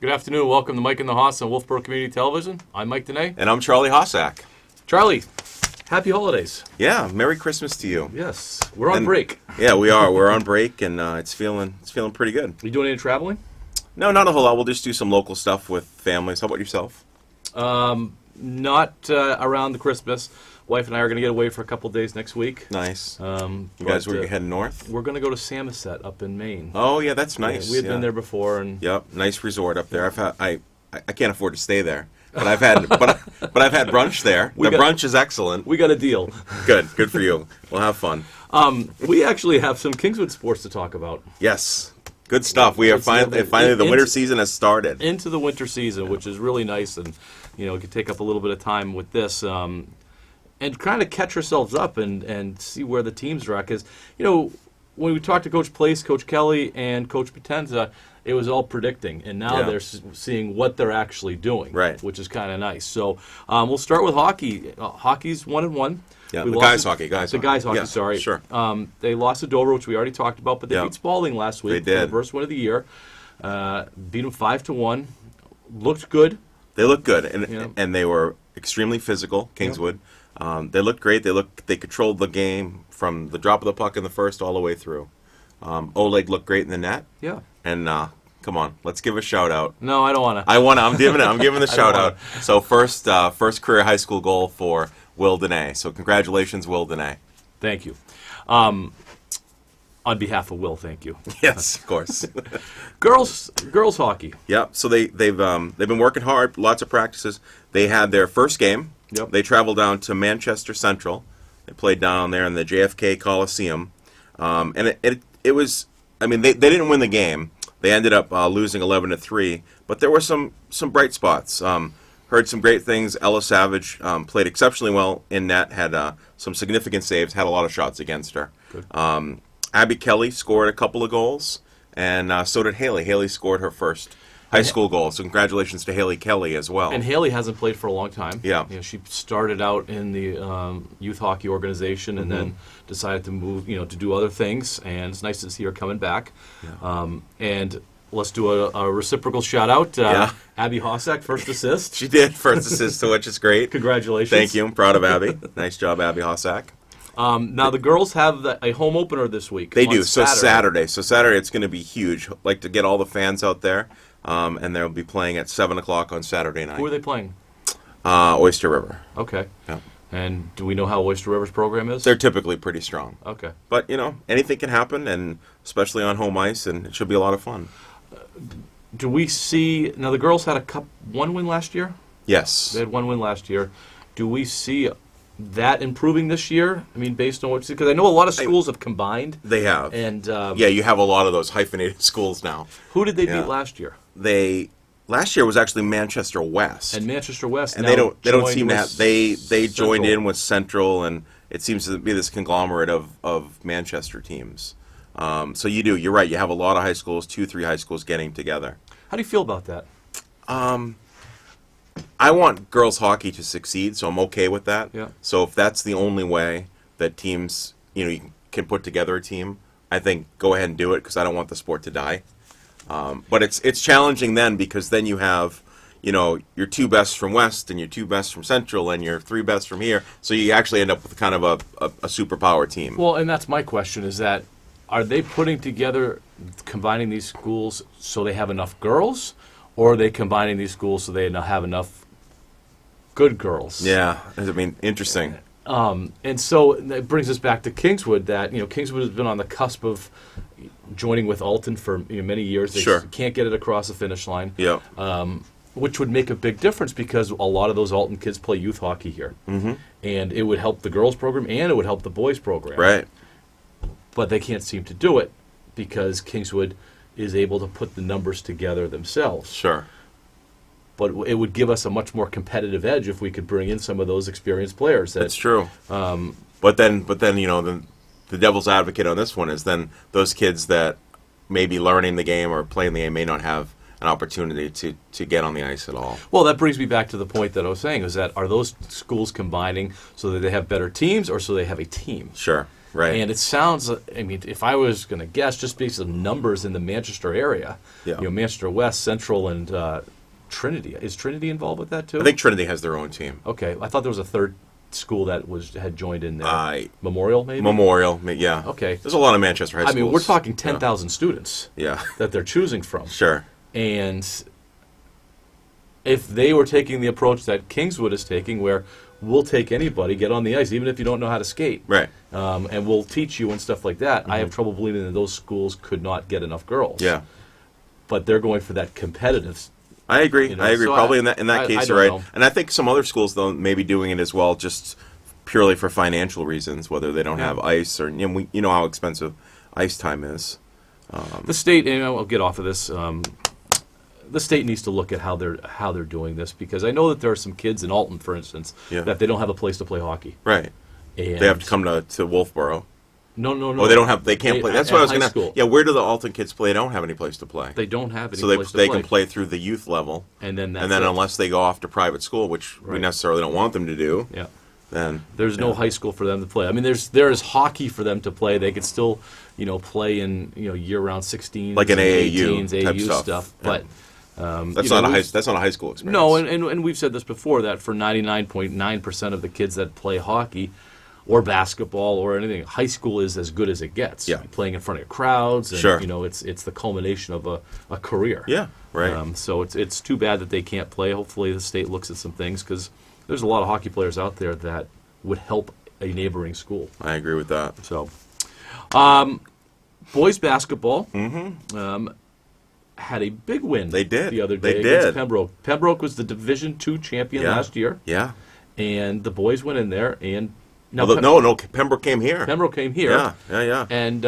Good afternoon. Welcome to Mike and the Hoss on Wolfeboro Community Television. I'm Mike Danais. And I'm Charlie Hossack. Charlie, happy holidays. Yeah, Merry Christmas to you. Yes, we're on break. Yeah, we are. We're on break, and it's feeling pretty good. Are you doing any traveling? No, not a whole lot. We'll just do some local stuff with families. How about yourself? Not around the Christmas. Wife and I are going to get away for a couple of days next week. Nice. You guys were heading north? We're going to go to Samoset up in Maine. Oh, yeah, that's nice. Yeah, we had been there before, and yep, nice resort up there. I can't afford to stay there, but I've had but I've had brunch there. Brunch is excellent. We got a deal. Good for you. We'll have fun. We actually have some Kingswood sports to talk about. Yes. Good stuff. We are finally the winter season has started. Into the winter season, which is really nice, and we could take up a little bit of time with this. And kind of catch ourselves up and see where the teams are at. Because, when we talked to Coach Place, Coach Kelly, and Coach Potenza, it was all predicting. And now they're seeing what they're actually doing, right? Which is kind of nice. So we'll start with hockey. Hockey's 1-1. Yeah, the guys' hockey. Yeah, sorry. Sure. They lost to Dover, which we already talked about, but they beat Spalding last week. They did. The first win of the year. Beat them 5-1. Looked good. They looked good, and they were extremely physical, Kingswood. They looked great. They controlled the game from the drop of the puck in the first all the way through. Oleg looked great in the net. Yeah. And come on, let's give a shout out. No, I don't want to. I'm giving the shout out. So first career high school goal for Will Danais. So congratulations, Will Danais. Thank you. On behalf of Will, thank you. Yes, of course. Girls hockey. Yeah. So they've been working hard. Lots of practices. They had their first game. Yep. They traveled down to Manchester Central. They played down there in the JFK Coliseum. And it was, they didn't win the game. They ended up losing 11-3. But there were some bright spots. Heard some great things. Ella Savage played exceptionally well in net, had some significant saves, had a lot of shots against her. Good. Abby Kelly scored a couple of goals, and so did Haley. Haley scored her first high school goal, so congratulations to Haley Kelly as well. And Haley hasn't played for a long time. Yeah. She started out in the youth hockey organization and then decided to move, to do other things, and it's nice to see her coming back. Yeah. And let's do a reciprocal shout-out. Abby Hossack, first assist. She did, first assist, which is great. Congratulations. Thank you. I'm proud of Abby. Nice job, Abby Hossack. Now, the girls have a home opener this week. They do. Saturday. So Saturday it's going to be huge. Like to get all the fans out there. And they'll be playing at 7 o'clock on Saturday night. Who are they playing? Oyster River. Okay. Yeah. And do we know how Oyster River's program is? They're typically pretty strong. Okay. But, anything can happen, and especially on home ice, and it should be a lot of fun. Do we see... Now, the girls had one win last year? Yes. They had one win last year. Do we see that improving this year? Based on what you see? Because I know a lot of schools have combined. They have. And you have a lot of those hyphenated schools now. Who did they beat last year? Last year was actually Manchester West. And Manchester West, and they don't seem to have. They joined in with Central, and it seems to be this conglomerate of Manchester teams. So you're right. You have a lot of high schools, 2-3 high schools getting together. How do you feel about that? I want girls hockey to succeed, so I'm okay with that. Yeah. So if that's the only way that teams, you can put together a team, I think go ahead and do it, because I don't want the sport to die. But it's challenging then, because then you have, your 2 best from West and your 2 best from Central and your 3 best from here. So you actually end up with kind of a superpower team. Well, and that's my question, is that are they putting together, combining these schools so they have enough girls, or are they combining these schools so they have enough good girls? Yeah, interesting. And so that brings us back to Kingswood, that Kingswood has been on the cusp of joining with Alton for many years. They can't get it across the finish line. Yeah. Which would make a big difference, because a lot of those Alton kids play youth hockey here. Mm-hmm. And it would help the girls program and it would help the boys program. Right. But they can't seem to do it because Kingswood is able to put the numbers together themselves. Sure. But it would give us a much more competitive edge if we could bring in some of those experienced players. That's true. But then the devil's advocate on this one is then those kids that may be learning the game or playing the game may not have an opportunity to get on the ice at all. Well, that brings me back to the point that I was saying, is that are those schools combining so that they have better teams or so they have a team? Sure. Right. And it sounds, I mean, if I was going to guess, just based on numbers in the Manchester area, Yeah. Manchester West, Central, and Trinity. Is Trinity involved with that too? I think Trinity has their own team. Okay, I thought there was a third school that had joined in there. Memorial, maybe. Yeah. Okay. There's a lot of Manchester high schools. I mean, we're talking 10,000 students. Yeah. That they're choosing from. Sure. And if they were taking the approach that Kingswood is taking, where we'll take anybody, get on the ice, even if you don't know how to skate, right? And we'll teach you and stuff like that. I have trouble believing that those schools could not get enough girls. Yeah. But they're going for that competitive. I agree. I agree. So Probably in that case, don't you're right. know. And I think some other schools though may be doing it as well, just purely for financial reasons, whether they don't have ice or you know how expensive ice time is. The state, and I'll get off of this. The state needs to look at how they're doing this, because I know that there are some kids in Alton, for instance, that they don't have a place to play hockey. Right. And they have to come to Wolfeboro. No. Oh, they don't have. They can't play. That's what I was going to. Yeah, where do the Alton kids play? They don't have any place to play. They don't have any place to play. So they can play through the youth level, and then unless they go off to private school, which we necessarily don't want them to do. Yeah. Then there's no high school for them to play. I mean, there is hockey for them to play. They could still play in year-round 16s, like an AAU 18s, type AAU stuff. Yeah. But that's not a high school experience. No, and we've said this before, that for 99.9% of the kids that play hockey or basketball or anything, high school is as good as it gets. Yeah. Playing in front of crowds, and sure. It's the culmination of a career. Yeah, right. So it's too bad that they can't play. Hopefully the state looks at some things, because there's a lot of hockey players out there that would help a neighboring school. I agree with that. So, boys basketball had a big win. They did the other day against Pembroke. Pembroke was the Division II champion last year. Yeah, and the boys went in there and Pembroke came here. Pembroke came here. Yeah. And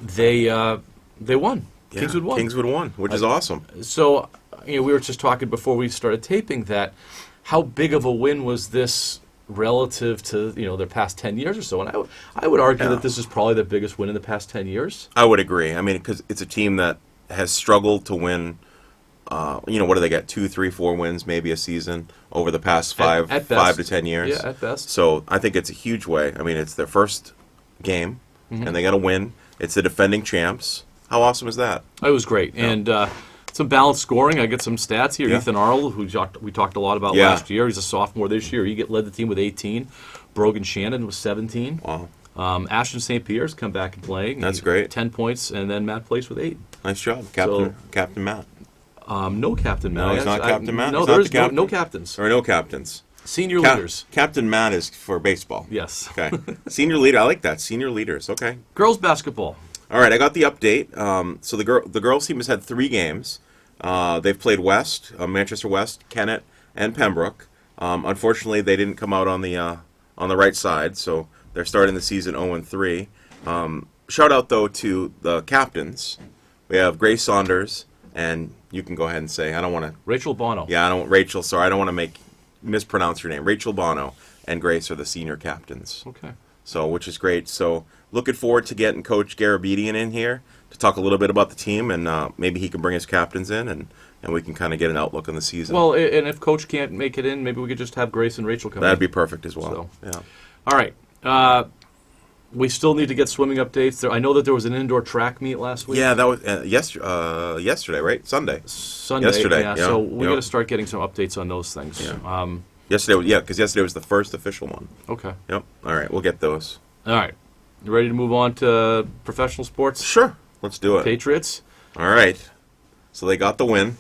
they won. Yeah, Kingswood won. Kingswood won, which is awesome. So we were just talking before we started taping that how big of a win was this relative to their past 10 years or so, and I would argue that this is probably the biggest win in the past 10 years. I would agree. I mean, because it's a team that has struggled to win. What do they get? 2, 3, 4 wins maybe a season over the past 5 to 10 years. Yeah, at best. So I think it's a huge way. I mean, it's their first game, and they got to win. It's the defending champs. How awesome is that? It was great, and some balanced scoring. I get some stats here. Yeah. Ethan Arl, who we talked a lot about last year, he's a sophomore this year. He led the team with 18. Brogan Shannon was 17. Wow. Ashton St. Pierre's come back and playing. That's great. 10 points, and then Matt Place with 8. Nice job, Captain Matt. No Captain Matt. No, he's not Captain Matt? No, He's there's not the no captains. Or no captains. Senior leaders. Captain Matt is for baseball. Yes. Okay. Senior leader. I like that. Senior leaders. Okay. Girls basketball. All right. I got the update. So the girls team has had 3 games. They've played West, Manchester West, Kennet, and Pembroke. Unfortunately, they didn't come out on the right side, so they're starting the season 0-3. Shout out though to the captains. We have Grace Saunders, and you can go ahead and say, I don't want to. Rachel Bono. Yeah, Rachel. Sorry, I don't want to mispronounce your name. Rachel Bono and Grace are the senior captains. Okay. So, which is great. So, looking forward to getting Coach Garabedian in here to talk a little bit about the team, and maybe he can bring his captains in, and we can kind of get an outlook on the season. Well, and if Coach can't make it in, maybe we could just have Grace and Rachel come in. That'd be perfect as well. So. Yeah. All right. We still need to get swimming updates. I know that there was an indoor track meet last week. Yeah, that was yesterday, right? Sunday. Yesterday. Yeah. So we got to start getting some updates on those things. Yeah. Because yesterday was the first official one. Okay. Yep. All right, we'll get those. All right. You ready to move on to professional sports? Sure. Let's do it. Patriots. All right. So they got the win.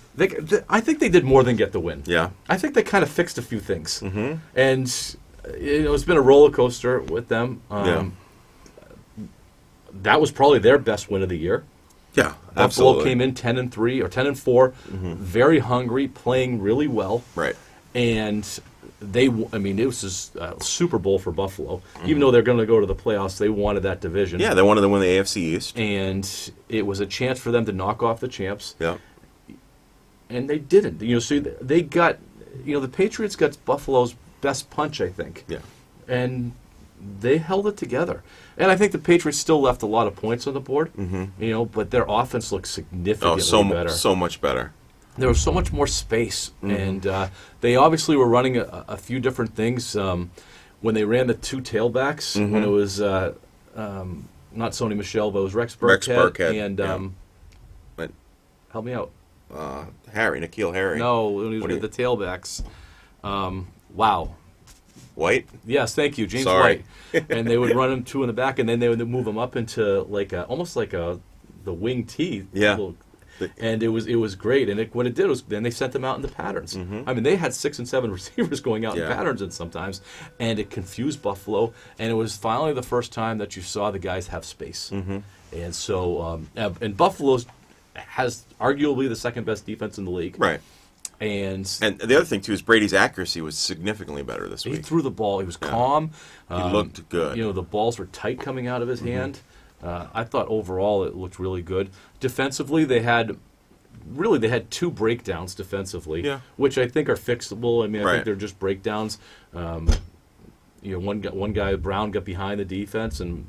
I think they did more than get the win. Yeah. I think they kind of fixed a few things. Mm-hmm. And it's been a roller coaster with them. That was probably their best win of the year. Yeah, Buffalo came in 10-3 or 10-4, very hungry, playing really well. Right. And it was just a Super Bowl for Buffalo. Even though they're going to go to the playoffs, they wanted that division. Yeah, they wanted to win the AFC East. And it was a chance for them to knock off the champs. Yeah. And they didn't. So they got, the Patriots got Buffalo's best punch, I think. Yeah. And they held it together. And I think the Patriots still left a lot of points on the board, but their offense looked significantly better. So much better. There was so much more space, and they obviously were running a few different things. when they ran the two tailbacks, when it was not Sony Michel, but it was Rex Burkhead and But, help me out. Nikhil Harry. No, when he was with the tailbacks. Wow. White? Yes, thank you, James Sorry. White. And they would run him two in the back, and then they would move him up into almost like the wing T. Yeah. And it was great. And what it did was then they sent them out into patterns. I mean, they had 6 and 7 receivers going out in patterns and sometimes, and it confused Buffalo. And it was finally the first time that you saw the guys have space. And so, and Buffalo's has arguably the second best defense in the league. Right. And the other thing, too, is Brady's accuracy was significantly better this week. he threw the ball. He was calm. He looked good. The balls were tight coming out of his hand. I thought overall it looked really good. Defensively, they had 2 breakdowns defensively, which I think are fixable. I mean, I think they're just breakdowns. One guy, Brown, got behind the defense, and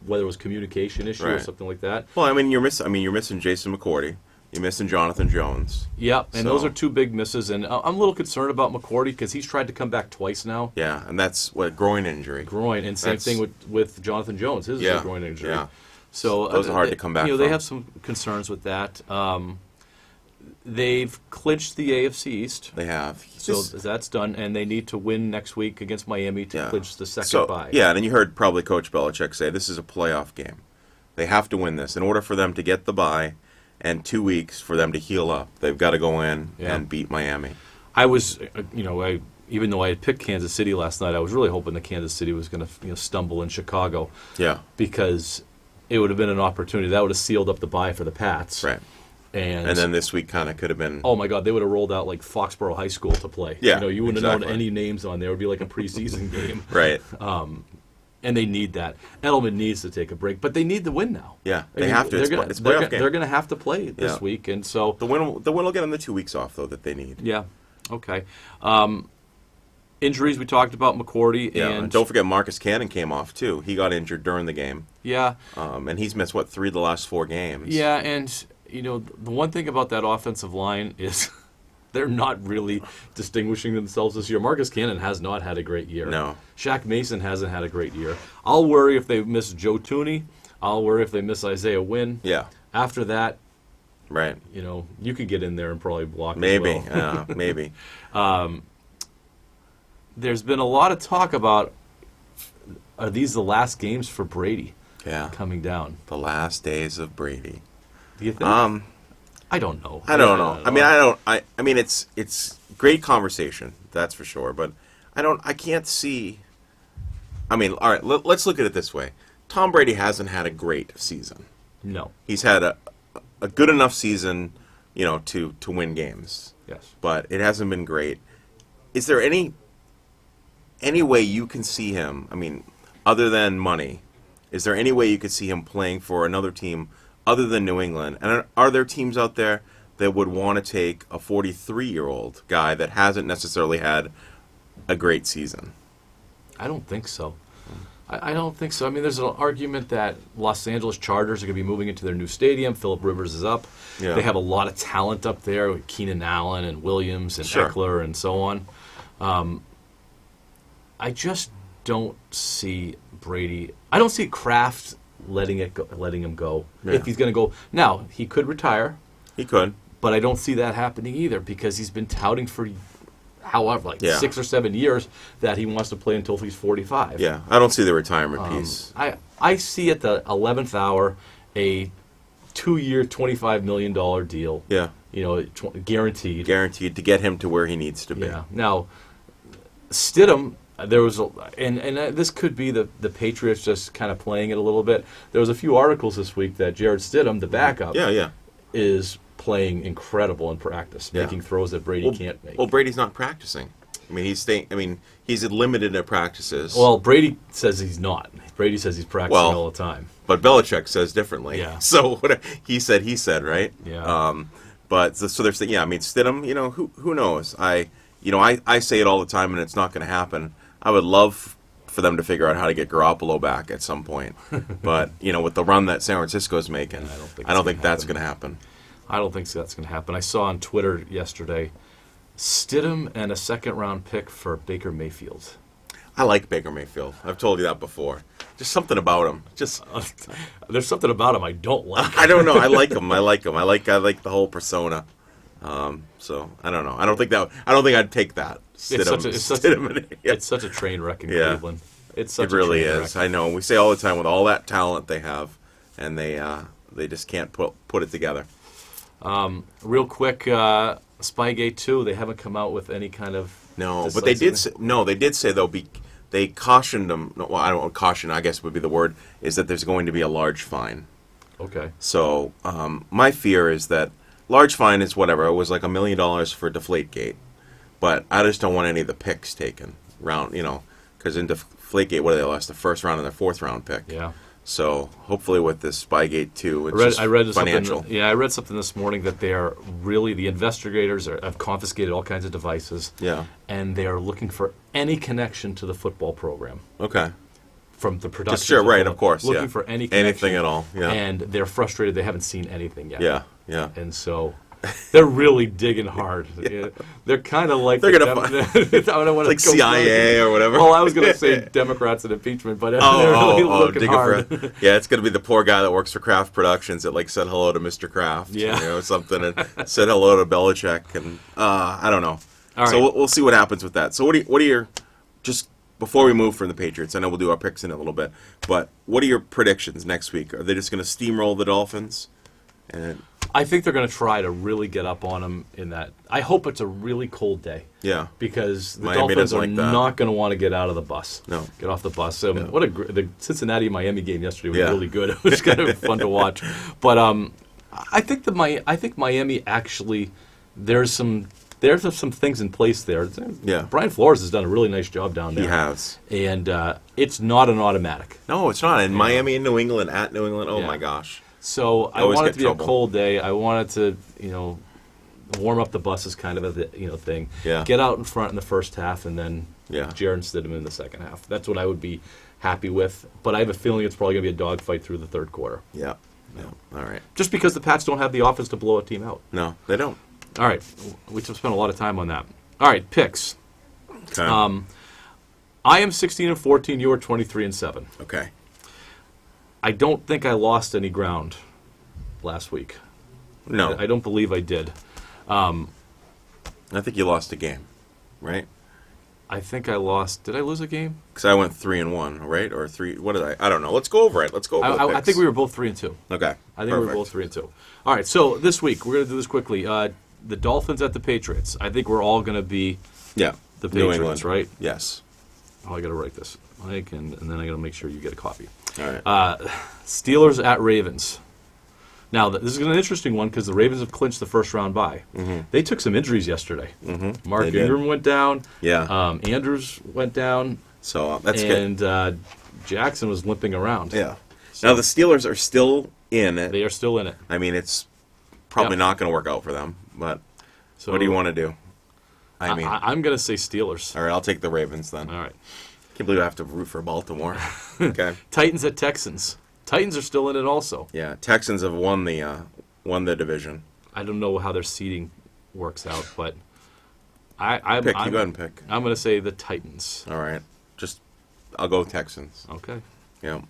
whether it was communication issue or something like that. Well, you're missing Jason McCourty. You're missing Jonathan Jones. Yeah, and those are 2 big misses. And I'm a little concerned about McCourty because he's tried to come back twice now. Yeah, and that's groin injury. And same thing with Jonathan Jones. His is a groin injury. Yeah. So those are hard to come back from. They have some concerns with that. They've clinched the AFC East. They have. So that's done, and they need to win next week against Miami to clinch the second bye. Yeah, and then you heard probably Coach Belichick say this is a playoff game. They have to win this in order for them to get the bye. And 2 weeks for them to heal up. They've got to go in and beat Miami. I was, even though I had picked Kansas City last night, I was really hoping that Kansas City was going to stumble in Chicago. Yeah. Because it would have been an opportunity. That would have sealed up the bye for the Pats. Right. And then this week kind of could have been... Oh, my God. They would have rolled out like Foxborough High School to play. Yeah, you wouldn't have known any names on there. It would be like a preseason game. Right. And they need that. Edelman needs to take a break, but they need to win now. Yeah, they have to. It's a playoff game. They're going to have to play this week, and so the win will get them the 2 weeks off though that they need. Yeah, okay. Injuries we talked about McCourty, and don't forget Marcus Cannon came off too. He got injured during the game. Yeah, and he's missed 3 of the last 4 games. Yeah, and the one thing about that offensive line is. They're not really distinguishing themselves this year. Marcus Cannon has not had a great year. No. Shaq Mason hasn't had a great year. I'll worry if they miss Joe Thuney. I'll worry if they miss Isaiah Wynn. Yeah. After that, right. You could get in there and probably block. Maybe. Well. Maybe. There's been a lot of talk about are these the last games for Brady? Yeah. Coming down. The last days of Brady. Do you think? I don't know. I don't know. I mean, it's great conversation, that's for sure. But I can't see. I mean, all right. Let's look at it this way. Tom Brady hasn't had a great season. No. He's had a good enough season, to win games. Yes. But it hasn't been great. Is there any way you can see him? I mean, other than money, is there any way you could see him playing for another team? Other than New England, and are there teams out there that would want to take a 43-year-old guy that hasn't necessarily had a great season? I don't think so. I don't think so. I mean, there's an argument that Los Angeles Chargers are going to be moving into their new stadium. Phillip Rivers is up. Yeah. They have a lot of talent up there with Keenan Allen and Williams and Eckler and so on. I just don't see Brady. I don't see Kraft letting him go. If he's going to go. Now, he could retire. He could. But I don't see that happening either because he's been touting for however, 6 or 7 years that he wants to play until he's 45. Yeah, I don't see the retirement piece. I see at the 11th hour a 2-year, $25 million deal. Yeah. Guaranteed. Guaranteed to get him to where he needs to be. Yeah. Now, Stidham... There was, and this could be the Patriots just kind of playing it a little bit. There was a few articles this week that Jarrett Stidham, the backup, is playing incredible in practice, making throws that Brady can't make. Well, Brady's not practicing. I mean, he's limited at practices. Well, Brady says he's not. Brady says he's practicing all the time. But Belichick says differently. Yeah. So what he said, right? Yeah. But so they're saying, I mean, Stidham, who knows? I say it all the time, and it's not going to happen. I would love for them to figure out how to get Garoppolo back at some point. But, with the run that San Francisco's making, I don't think that's going to happen. I don't think that's going to happen. I saw on Twitter yesterday, Stidham and a second-round pick for Baker Mayfield. I like Baker Mayfield. I've told you that before. Just something about him. Just There's something about him I don't like. I don't know. I like him. I like the whole persona. So I don't know. I don't think I'd take that. It's such a train wreck in Cleveland. It's such it really a train is. wreck. I know. We say all the time with all that talent they have, and they just can't put it together. Real quick, Spygate 2. They haven't come out with any kind of but they did. They did say they cautioned them. Well, I don't know. Caution, I guess would be the word. Is that there's going to be a large fine. Okay. So my fear is that large fine is whatever. It was like $1 million for Deflategate, but I just don't want any of the picks taken round. Because in Deflategate, what they lost the first round and the fourth round pick. Yeah. So hopefully with this Spygate 2, I read financial. I read something this morning that they are really, the investigators have confiscated all kinds of devices. Yeah. And they are looking for any connection to the football program. Okay. From the production. Sure, right, of course. Looking for any connection. Anything at all. Yeah. And they're frustrated they haven't seen anything yet. Yeah. Yeah. And so they're really digging hard. Yeah. They're kind of like they're gonna like CIA or whatever. Well, I was going to say Democrats and impeachment, but they're really looking hard. Yeah, it's going to be the poor guy that works for Kraft Productions that said hello to Mr. Kraft, something, and said hello to Belichick, and I don't know. All right. So we'll see what happens with that. So what are your, just before we move from the Patriots, I know we'll do our picks in a little bit, but what are your predictions next week? Are they just going to steamroll the Dolphins? And I think they're going to try to really get up on them in that. I hope it's a really cold day. Yeah. Because the Miami Dolphins are like that. not going to want to get out of the bus. No. Get off the bus. The Cincinnati-Miami game yesterday was Yeah. really good. It was kind of fun to watch. But I think Miami actually, there's some things in place there. Yeah. Brian Flores has done a really nice job down there. He has. And it's not an automatic. No, it's not. And Miami and New England, at New England, oh Yeah. my gosh. So I always want it get to be trouble. a cold day. I want it to, warm up the buses kind of a thing. Yeah. Get out in front in the first half and then Yeah. Jaron Stidham in the second half. That's what I would be happy with. But I have a feeling it's probably going to be a dogfight through the third quarter. Yeah. All right. Just because the Pats don't have the offense to blow a team out. No, they don't. All right. We just spent a lot of time on that. All right, picks. Okay. I am 16-14. You are 23-7. Okay. I don't think I lost any ground last week. No. I don't believe I did. I think you lost a game, right? I think I lost. Did I lose a game? Because I went 3-1, right? Or 3. What did I? I don't know. Let's go over it. Let's go over the I picks. think we were both 3-2. Okay. I think we were both 3-2. All right. So this week we're going to do this quickly. The Dolphins at the Patriots. I think we're all going to be the the New Patriots, England. right? Yes. Oh, I got to write this. And then I got to make sure you get a copy. All right. Steelers at Ravens. Now, this is an interesting one because the Ravens have clinched the first round bye. Mm-hmm. They took some injuries yesterday. Mm-hmm. Mark Ingram went down. Yeah. Andrews went down. So that's good. And Jackson was limping around. Yeah. So, now the Steelers are still in it. They are still in it. I mean, it's probably not going to work out for them. But so what do you want to do? I'm going to say Steelers. All right, I'll take the Ravens then. All right. Can't believe I have to root for Baltimore. Okay. Titans at Texans. Titans are still in it also. Yeah, Texans have won the division. I don't know how their seeding works out, but You go ahead and pick. I'm going to say the Titans. All right. I'll go Texans. Okay. Yeah.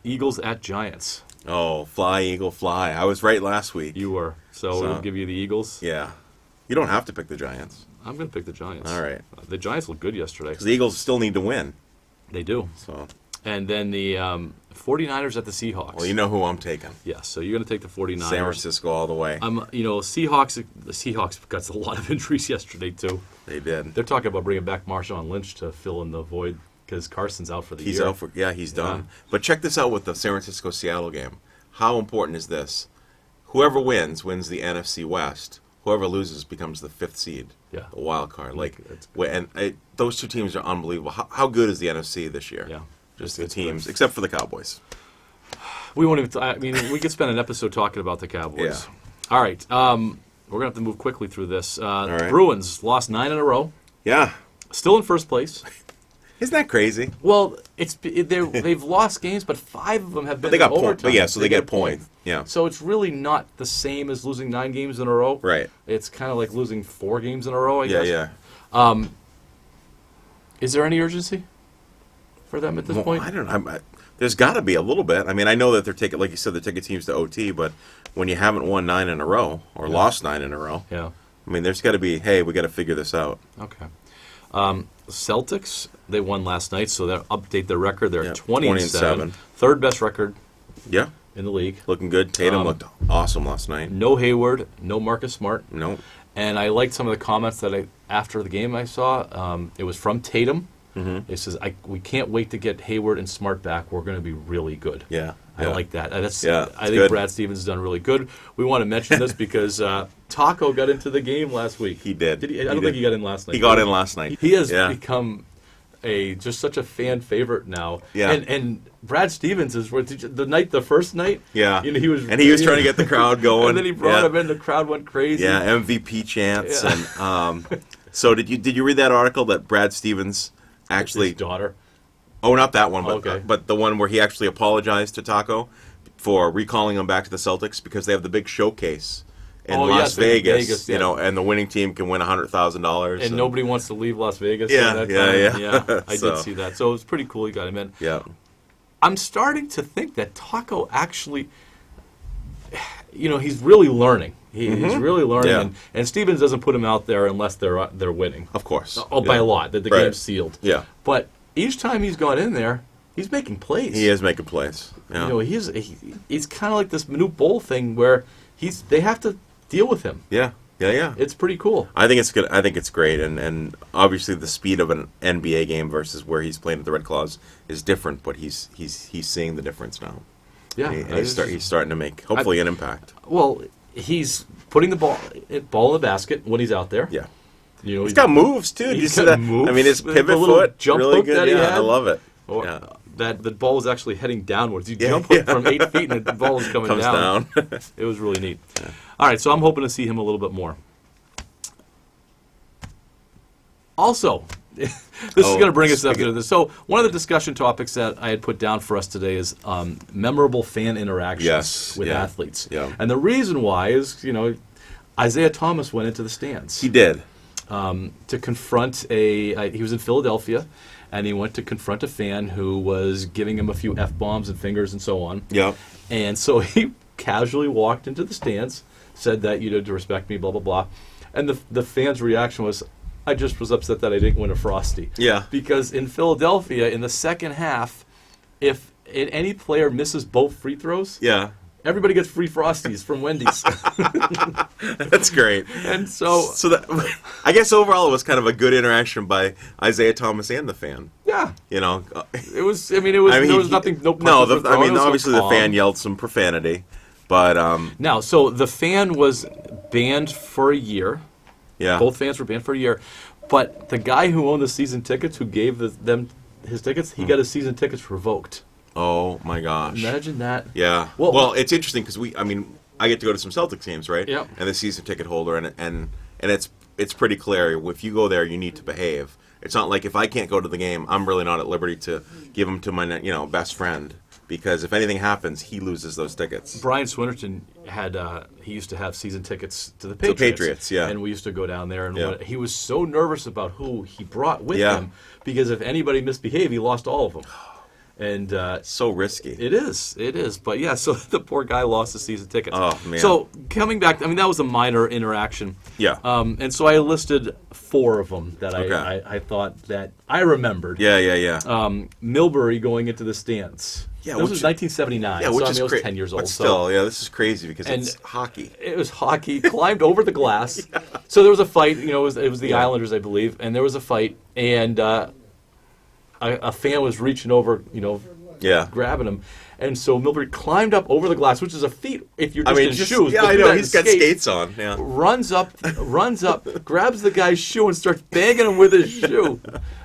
Eagles at Giants. Oh, fly, Eagle, fly. I was right last week. You were. So we'll give you the Eagles. Yeah. You don't have to pick the Giants. I'm going to pick the Giants. All right. The Giants looked good yesterday. Because the Eagles still need to win. They do. So. And then the 49ers at the Seahawks. Well, you know who I'm taking. Yes, so you're going to take the 49ers. San Francisco all the way. Seahawks. The Seahawks got a lot of injuries yesterday too. They did. They're talking about bringing back Marshawn Lynch to fill in the void because Carson's out for the year. He's out for he's done. But check this out with the San Francisco-Seattle game. How important is this? Whoever wins the NFC West. Whoever loses becomes the 5th seed. Yeah. The wild card. Those two teams are unbelievable. How good is the NFC this year? Yeah. Just the teams, except for the Cowboys. We won't even. We could spend an episode talking about the Cowboys. Yeah. All right. We're gonna have to move quickly through this. right. Bruins lost 9 in a row. Yeah. Still in first place. Isn't that crazy? Well, they've lost games, but 5 of them have been. They got in overtime. points. But yeah, so they get points. Yeah. So it's really not the same as losing 9 games in a row. Right. It's kind of like losing 4 games in a row. I guess. Yeah. Is there any urgency for them at this Well, point? I don't know. There's got to be a little bit. I mean, I know that they're taking, like you said, they're taking teams to OT, but when you haven't won 9 in a row or lost 9 in a row, Yeah. I mean, there's got to be, hey, we got to figure this out. Okay. Celtics, they won last night, so they'll update their record. They're Yeah, 20-7. Third best record Yeah, in the league. looking good. Tatum looked awesome last night. No Hayward, no Marcus Smart. No. And I liked some of the comments that after the game I saw. It was from Tatum. Mm-hmm. It says, we can't wait to get Hayward and Smart back. We're going to be really good. Yeah. I like that. I it's think good. Brad Stevens has done really good. We want to mention this because Taco got into the game last week. He did. I don't think he got in last night. He got in last night. He has become just such a fan favorite now. Yeah. And Brad Stevens is the first night. Yeah. He was trying to get the crowd going. And then he brought him in. The crowd went crazy. Yeah, MVP chants. Yeah. And so did you read that article that Brad Stevens actually? His daughter. Oh, not that one, but Okay. but the one where he actually apologized to Taco for recalling him back to the Celtics because they have the big showcase in Las Vegas, yeah. And the winning team can win $100,000. And nobody wants to leave Las Vegas. Yeah, at that yeah, time. yeah. I So. did see that. So it was pretty cool he got him in. Yeah. I'm starting to think that Taco actually, he's really learning. He's really learning, Yeah. and Stevens doesn't put him out there unless they're winning. Of course. By a lot, that the Right. game's sealed. Yeah. But each time he's gone in there, he's making plays. He is making plays. Yeah. He's kind of like this Manute Bol thing where they have to deal with him. Yeah. Yeah. It's pretty cool. I think it's good. I think it's great, and obviously the speed of an NBA game versus where he's playing at the Red Claws is different. But he's seeing the difference now. Yeah, and he's starting to make hopefully an impact. Well, he's putting the ball in the basket when he's out there. Yeah, he's got moves too. Did you see that? Moves. I mean, his pivot the little foot, jump really hook good. that he Yeah, had. I love it. Or Yeah. that the ball was actually heading downwards. You Yeah, jump hook yeah. from 8 feet and the ball is coming Comes down. It was really neat. All right, so I'm hoping to see him a little bit more. Also, this is going to bring us up to this. So one of the discussion topics that I had put down for us today is memorable fan interactions with athletes. Yeah. And the reason why is, Isaiah Thomas went into the stands. He did. To confront he was in Philadelphia, and he went to confront a fan who was giving him a few F-bombs and fingers and so on. Yeah. And so he casually walked into the stands, said that you had to respect me, blah, blah, blah. And the fan's reaction was, I just was upset that I didn't win a Frosty. Yeah. Because in Philadelphia, in the second half, if any player misses both free throws, Yeah. everybody gets free Frosties from Wendy's. That's great. And so that, I guess overall it was kind of a good interaction by Isaiah Thomas and the fan. yeah. It was. I mean, there was nothing. No. punches were thrown, it was so obviously the calm. fan yelled some profanity, but Now, so the fan was banned for a year. yeah, Both fans were banned for a year. But the guy who owned the season tickets, who gave them his tickets, he got his season tickets revoked. Oh my gosh! Imagine that. Yeah. Well, It's interesting because I get to go to some Celtics games, right? Yep. And the season ticket holder, and it's pretty clear. If you go there, you need to behave. It's not like if I can't go to the game, I'm really not at liberty to give them to my best friend, because if anything happens, he loses those tickets. Brian Swinnerton he used to have season tickets to the Patriots. Patriots, yeah. And we used to go down there, and Yeah. he was so nervous about who he brought with Yeah. him, because if anybody misbehaved, he lost all of them. And So risky. it is. But yeah, so the poor guy lost his season tickets. Oh, man. So coming back, that was a minor interaction. Yeah. And so I listed 4 of them that Okay. I thought that I remembered. Yeah. Milbury going into the stands. Yeah, this which was is- 1979. Yeah, so which I is was great. 10 years old. But so still, this is crazy because And- it's hockey. it was hockey. Climbed over the glass. So there was a fight. It was the Yeah. Islanders, I believe, and there was a fight, and a fan was reaching over, Yeah. grabbing him, and so Milbury climbed up over the glass, which is a feat if you're just in shoes. yeah, but I do know. that He's in got skates on. Yeah. Runs up, grabs the guy's shoe and starts banging him with his shoe.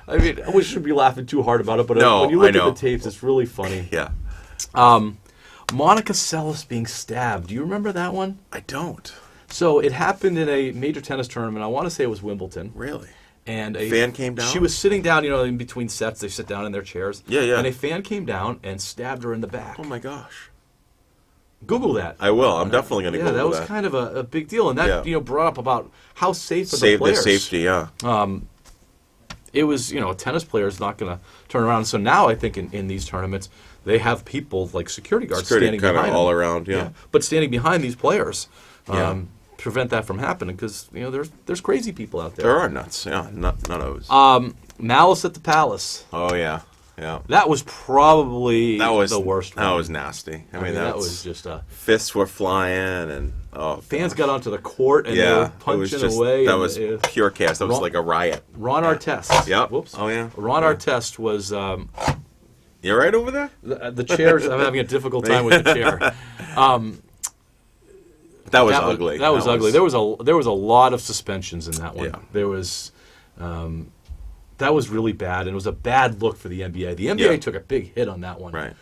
I mean, we shouldn't be laughing too hard about it, but No, when you look I know. at the tapes, it's really funny. Yeah. Monica Seles being stabbed. Do you remember that one? I don't. So it happened in a major tennis tournament. I want to say it was Wimbledon. Really. And a Fan came down? She was sitting down, in between sets. They sit down in their chairs. Yeah. And a fan came down and stabbed her in the back. Oh my gosh. Google that. I will. I'm definitely going to Yeah, Google that was kind of a big deal, and that Yeah. brought up about how safe are the Save their players. safety. Yeah. it was, a tennis player is not going to turn around. So now I think in these tournaments, they have people like security guards standing kind behind of all them. around, yeah. But standing behind these players, Yeah. prevent that from happening because, there's crazy people out there. There are nuts, yeah, nuttos. Malice at the Palace. Oh, yeah, yeah. That was probably That was the worst one. That was nasty. I mean, that was just fists were flying, and fans got onto the court and they were punching away. That and was pure chaos. That was like a riot. Ron Artest. Yep. Whoops. Oh, yeah. Ron Artest was You all right over there? the chairs. I'm having a difficult time with the chair. That was ugly. That was ugly. There was a lot of suspensions in that one. Yeah. There was. That was really bad, and it was a bad look for the NBA. The NBA took a big hit on that one, Right.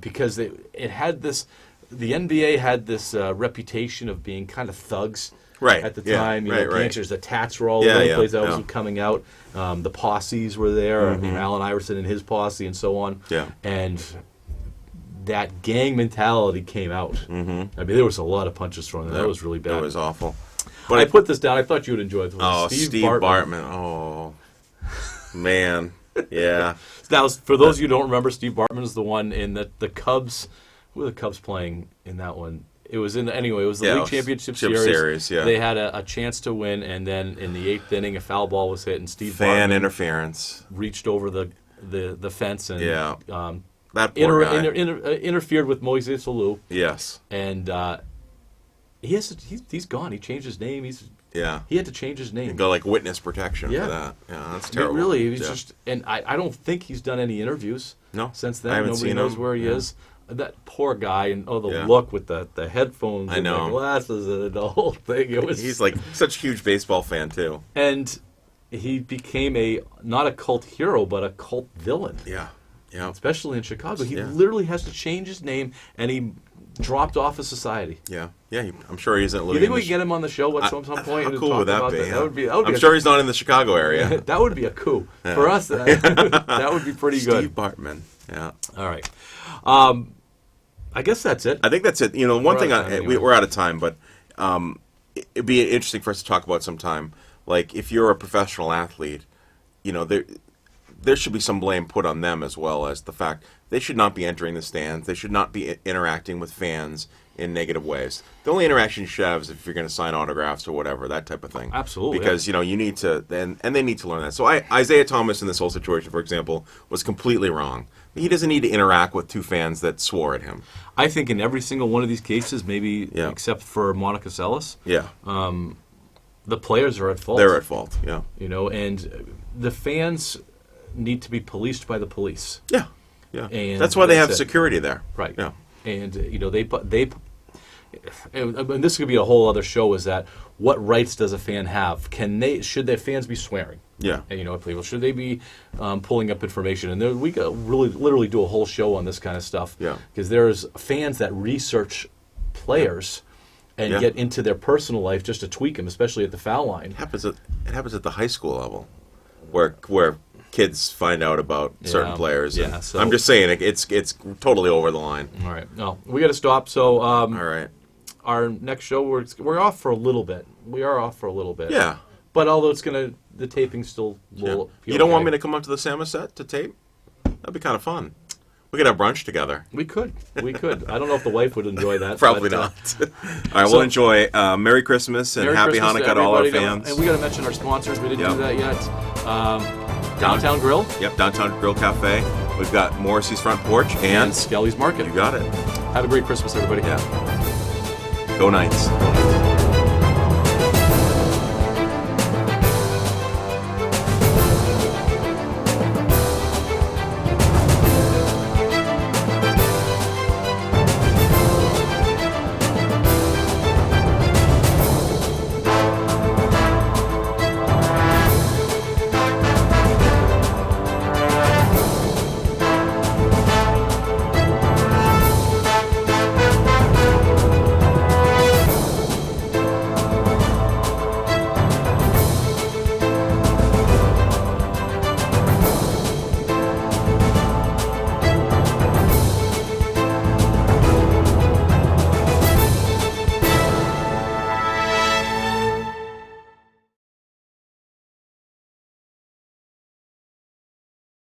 Because it had this. The NBA had this reputation of being kind of thugs, Right. at the Yeah. time. Right, right. Gangsters, the tats were all over the Yeah, place. That yeah. was coming out. The posses were there. Allen Iverson and his posse, and so on. Yeah. And that gang mentality came out. Mm-hmm. I mean, there was a lot of punches thrown. That was really bad. That was awful. But I put this down. I thought you would enjoy it. Oh, Steve Bartman. Oh, man. Yeah. Now, for those of you who don't remember, Steve Bartman is the one in the Cubs. Who were the Cubs playing in that one? It was in anyway. It was the league championship series. Yeah. They had a chance to win, and then in the 8th inning, a foul ball was hit, and Steve Fan Bartman interference. reached over the fence and That poor guy. interfered with Moises Alou. Yes. And he's gone. He changed his name. He had to change his name. You go like witness protection Yeah. for that. Yeah, that's terrible. Really, he was just, and I don't think he's done any interviews. No, since I then. haven't Nobody seen knows him. where he Yeah. is. That poor guy, and the Yeah. look with the headphones I and know. the glasses and the whole thing. It was. He's like such a huge baseball fan too. And he became not a cult hero, but a cult villain. Yeah. Yeah. Especially in Chicago, he Yeah. literally has to change his name, and he dropped off of society. Yeah. Yeah. I'm sure he isn't living. You think in we the can get him on the show at some point? How to cool talk would that about be? That, Yeah. that would be. I'm sure he's not in the Chicago area. That would be a coup for us. That would be pretty good. Steve Bartman. Yeah. All right. I guess that's it. I think that's it. One thing out of time anyway. we're out of time, but it'd be interesting for us to talk about sometime. Like if you're a professional athlete, there should be some blame put on them as well as the fact they should not be entering the stands. They should not be interacting with fans in negative ways. The only interaction you should have is if you're going to sign autographs or whatever, that type of thing. Absolutely. Because, you need to, and they need to learn that. So Isaiah Thomas in this whole situation, for example, was completely wrong. He doesn't need to interact with two fans that swore at him. I think in every single one of these cases, maybe Yeah. except for Monica Seles, Yeah. the players are at fault. They're at fault, yeah. And the fans need to be policed by the police. Yeah, yeah. And that's why they that's have it. security there. Right. Yeah. And they and this could be a whole other show. Is that what rights does a fan have? Should their fans be swearing? Yeah. And, should they be pulling up information? And we could literally do a whole show on this kind of stuff. Yeah. Because there's fans that research players and Yeah. get into their personal life just to tweak them, especially at the foul line. It happens at the high school level, where kids find out about certain players. Yeah, And so- I'm just saying it's totally over the line. All right. No, we got to stop. So All right. our next show, we're off for a little bit. We are off for a little bit. Yeah. But although the taping still will be You don't want okay. me to come up to the Samoset to tape? That'd be kind of fun. We could have brunch together. We could. I don't know if the wife would enjoy that. Probably but, not. All right, we'll enjoy Merry Christmas and Merry Happy Christmas Hanukkah to all our everybody. fans. And we got to mention our sponsors. We didn't Yep. do that yet. Downtown Grill Yep, Downtown Grill Cafe. We've got Morrissey's Front Porch and and Skelly's Market. you got it. Have a great Christmas, everybody. Yeah. Go Knights.